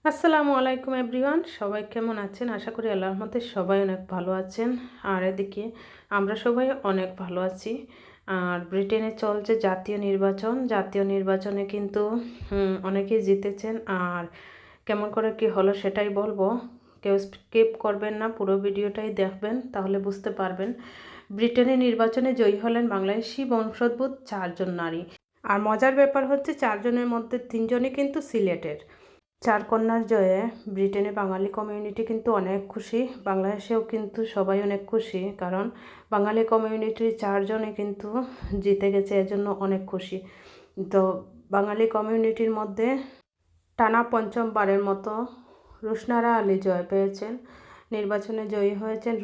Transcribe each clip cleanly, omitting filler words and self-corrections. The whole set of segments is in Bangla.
আসসালামু আলাইকুম এভরিওয়ান, সবাই কেমন আছেন? আশা করি আল্লাহর রহমতে সবাই অনেক ভালো আছেন। আর এদিকে আমরা সবাই অনেক ভালো আছি। আর ব্রিটেনে চলছে জাতীয় নির্বাচনে কিন্তু অনেকেই জিতেছেন। আর কেমন করে কি হলো সেটাই বলবো। কেউ স্কিপ করবেন না, পুরো ভিডিওটাই দেখবেন, তাহলে বুঝতে পারবেন। ব্রিটেনের নির্বাচনে জয়ী হলেন বাংলাদেশি বংশোদ্ভূত 4 জন নারী। আর মজার ব্যাপার হচ্ছে 4 জনের মধ্যে 3জনই কিন্তু সিলেটের। 4 কন্যার জয়ে ব্রিটেনে বাঙালি কমিউনিটি কিন্তু অনেক খুশি, বাংলাদেশেও কিন্তু সবাই অনেক খুশি, কারণ বাঙালি কমিউনিটির 4জনে কিন্তু জিতে গেছে, এজন্য অনেক খুশি। তো বাঙালি কমিউনিটির মধ্যে টানা পঞ্চমবারের মতো রুশনারা আলী জয় পেয়েছেন। নির্বাচনে জয়ী হয়েছেন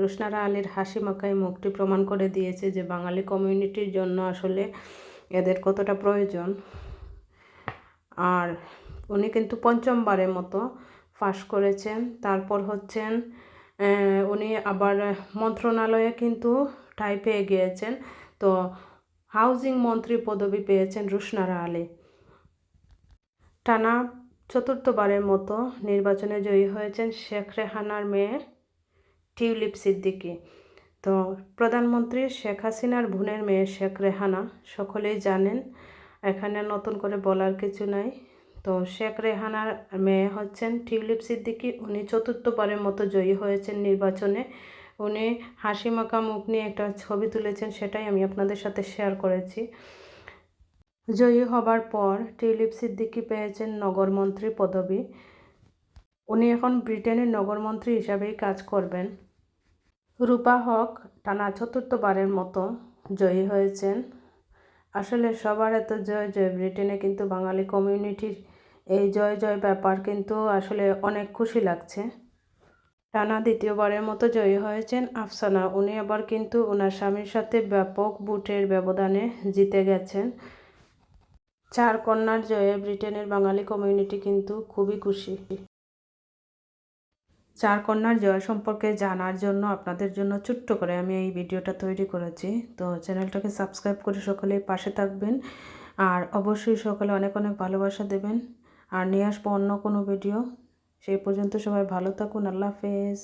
রুশনারা আলীর হাসি মাখায় মুখটি প্রমাণ করে দিয়েছে যে বাঙালি কমিউনিটির জন্য আসলে এদের কতটা প্রয়োজন। আর উনি কিন্তু পঞ্চমবারের মতো পাশ করেছেন। তারপর হচ্ছেন উনি আবার মন্ত্রণালয়ে কিন্তু ঠাঁই পেয়ে গিয়েছেন। তো হাউজিং মন্ত্রী পদবি পেয়েছেন রুশনারা আলী। টানা 4র্থবারের মতো নির্বাচনে জয়ী হয়েছেন শেখ রেহানার মেয়ে টিউলিপ সিদ্দিকী। তো প্রধানমন্ত্রী শেখ হাসিনার বোনের মেয়ে শেখ রেহানা, সকলেই জানেন, এখানে নতুন করে বলার কিছু নাই। তো শেখ রেহানার মেয়ে হচ্ছেন টিউলিপ সিদ্দিকী। উনি 4র্থবারের মতো জয়ী হয়েছেন নির্বাচনে। উনি হাসি মাখা মুখ নিয়ে একটা ছবি তুলেছেন, সেটাই আমি আপনাদের সাথে শেয়ার করেছি। জয়ী হবার পর টিউলিপ সিদ্দিকী পেয়েছেন নগরমন্ত্রী পদবি। উনি এখন ব্রিটেনের নগরমন্ত্রী হিসাবেই কাজ করবেন। রূপা হক টানা 4র্থবারের মতো জয়ী হয়েছেন। আসলে সবার এত জয় ব্রিটেনে কিন্তু বাঙালি কমিউনিটির এই জয় ব্যাপার কিন্তু আসলে অনেক খুশি লাগছে। টানা 2য়বারের মতো জয়ী হয়েছেন আফসানা। উনি আবার কিন্তু ওনার স্বামীর সাথে ব্যাপক ভোটের ব্যবধানে জিতে গেছেন। 4 কন্যার জয়ে ব্রিটেনের বাঙালি কমিউনিটি কিন্তু খুবই খুশি। 4 কন্যার জয় সম্পর্কে জানার জন্য আপনাদের জন্য ছোট্ট করে আমি এই ভিডিওটা তৈরি করেছি। তো চ্যানেলটাকে সাবস্ক্রাইব করে সকলে পাশে থাকবেন। আর অবশ্যই সকলে অনেক অনেক ভালোবাসা দেবেন। আর নিয়ে আসবো অন্য কোনো ভিডিও। সেই পর্যন্ত সবাই ভালো থাকুন। আল্লাহ হাফেজ।